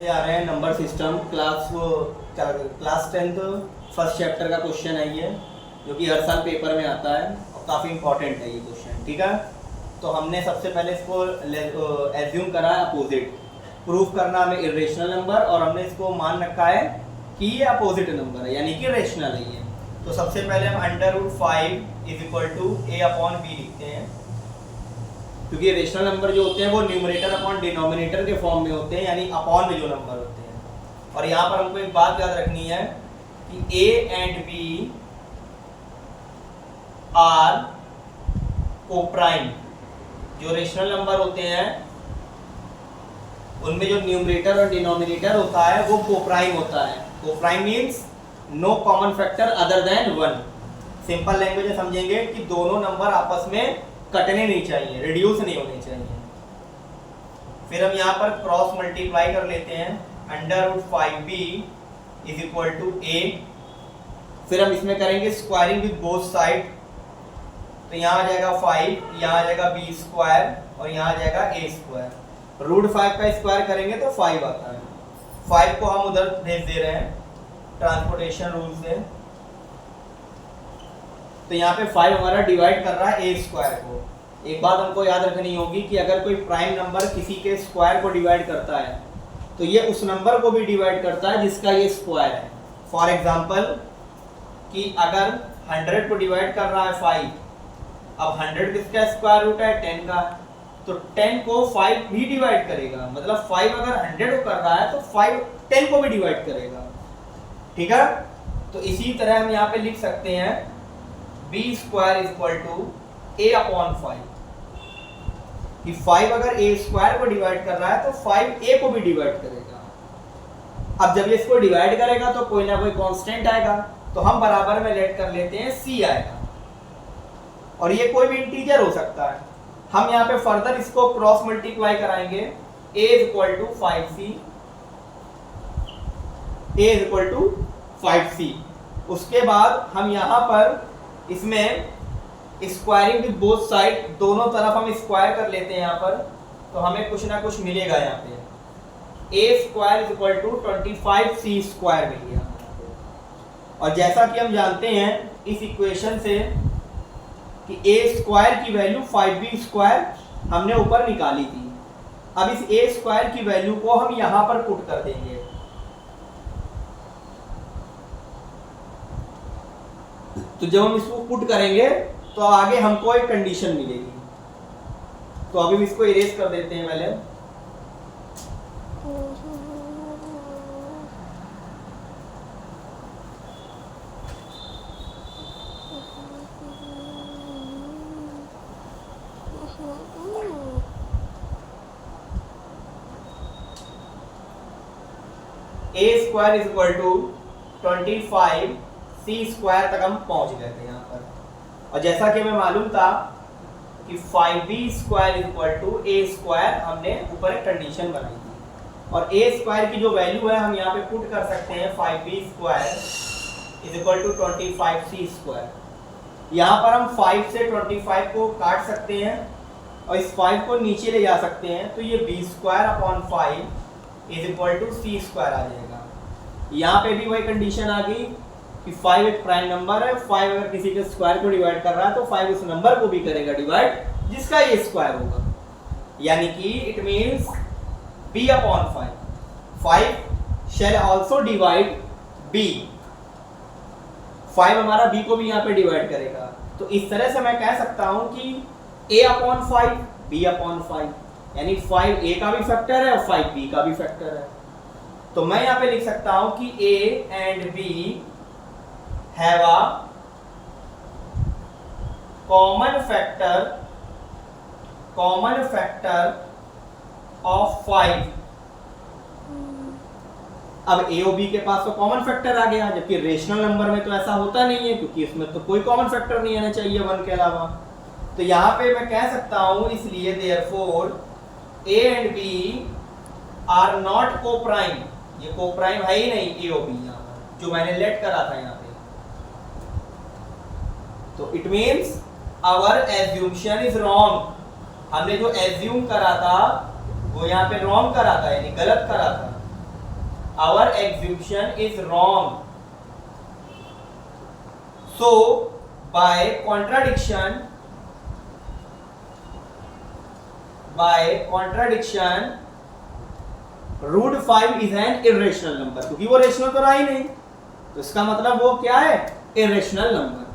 आ रहे हैं number system class 10th first chapter का क्वेश्चन है ये, जो कि हर साल पेपर में आता है और काफ़ी इंपॉर्टेंट है ये क्वेश्चन। ठीक है, तो हमने सबसे पहले इसको एज्यूम करा है अपोजिट, प्रूफ करना हमें इरेशनल नंबर, और हमने इसको मान रखा है कि ये अपोजिट नंबर है यानी कि रेशनल है ये। तो सबसे पहले हम √5 = a/b लिखते हैं, क्योंकि रेशनल नंबर जो होते हैं वो न्यूमरेटर अपॉन डिनोमिनेटर के फॉर्म में होते हैं, यानी अपॉन में जो नंबर होते हैं। और यहाँ पर हमको एक बात याद रखनी है कि a and b are coprime. जो रेशनल नंबर होते हैं उनमें जो न्यूमरेटर और डिनोमिनेटर होता है वो कोप्राइम होता है। Coprime means no common factor other than 1। Simple language में समझेंगे कि दोनों नंबर आपस में कटने नहीं चाहिए, रिड्यूस नहीं होने चाहिए। फिर हम यहाँ पर क्रॉस मल्टीप्लाई कर लेते हैं, √5b = a। फिर हम इसमें करेंगे स्क्वायरिंग विद बोथ साइड, तो यहाँ आ जाएगा 5, यहाँ आ जाएगा b² और यहाँ आ जाएगा a²। √5 का स्क्वायर करेंगे तो 5 आता है। 5 को हम उधर भेज दे रहे हैं ट्रांसपोर्टेशन रूल से, तो यहाँ पे 5 हमारा डिवाइड कर रहा है a² को। एक बात हमको याद रखनी होगी कि अगर कोई प्राइम नंबर किसी के स्क्वायर को डिवाइड करता है तो ये उस नंबर को भी डिवाइड करता है जिसका ये स्क्वायर है। फॉर एग्जांपल कि अगर 100 को डिवाइड कर रहा है 5, अब 100 किसका स्क्वायर रूट है? 10 का, तो 10 को 5 भी डिवाइड करेगा। मतलब 5 अगर 100 को कर रहा है तो 5 10 को भी डिवाइड करेगा। ठीक है, तो इसी तरह हम यहाँ पे लिख सकते हैं b² = a/5, कि 5 अगर a² को डिवाइड कर रहा है तो 5 a को भी डिवाइड करेगा। अब जब ये इसको डिवाइड करेगा तो कोई ना कोई कांस्टेंट आएगा, तो हम बराबर में लेट कर लेते हैं c आएगा, और ये कोई भी इंटीजर हो सकता है। हम यहाँ पे फर्दर इसको क्रॉस मल्टीप्लाई कराएंगे, a = 5c। उसके बाद हम यहाँ पर इसमें स्क्वायरिंग विद बोथ साइड, दोनों तरफ हम स्क्वायर कर लेते हैं यहाँ पर, तो हमें कुछ ना कुछ मिलेगा। यहाँ पे a² = 25c² मिल गया। और जैसा कि हम जानते हैं इस इक्वेशन से कि a² की वैल्यू 5b² हमने ऊपर निकाली थी। अब इस a² की वैल्यू को हम यहाँ पर पुट कर देंगे, तो जब हम इसको पुट करेंगे तो आगे हमको एक कंडीशन मिलेगी। तो अभी इसको इरेज कर देते हैं पहले। a² = 25c² तक हम पहुंच गए थे यहाँ पर। और जैसा कि हमें मालूम था कि 5b² = a² हमने ऊपर एक कंडीशन बनाई थी, और a² की जो वैल्यू है हम यहाँ पे पुट कर सकते हैं 5b² = 25c²। यहाँ पर हम 5 से 25 को काट सकते हैं और इस 5 को नीचे ले जा सकते हैं, तो ये b²/5 = c² आ जाएगा। यहाँ पे भी वही कंडीशन आ गई कि 5 एक प्राइम नंबर है, 5 अगर किसी के स्क्वायर को डिवाइड कर रहा है तो 5 उस नंबर को भी करेगा डिवाइड जिसका ये स्क्वायर होगा, यानी कि it means b/5। 5 shell also divide b। 5 हमारा b को भी यहाँ पे डिवाइड करेगा। तो इस तरह से मैं कह सकता हूँ कि a/5 b/5, यानी 5 a का भी फैक्टर है और 5 b का भी फैक्टर है। तो मैं यहाँ पे लिख सकता हूँ कि a and b have a common factor of 5। अब a और b के पास तो कॉमन फैक्टर आ गया, जबकि रेशनल नंबर में तो ऐसा होता नहीं है, क्योंकि इसमें तो कोई कॉमन फैक्टर नहीं आना चाहिए 1 के अलावा। तो यहाँ पे मैं कह सकता हूँ, इसलिए therefore a and b are not co-prime। ये co-prime है ही नहीं a और b, यहाँ पर जो मैंने लेट करा था यहाँ पे। तो it means our assumption is wrong. हमने जो एज्यूम करा था वो यहाँ पे रॉन्ग करा था, यानी गलत करा था। our assumption is wrong. So by contradiction root 5 is an irrational number, क्योंकि वो रेशनल तो रहा ही नहीं, तो इसका मतलब वो क्या है, इरेशनल नंबर।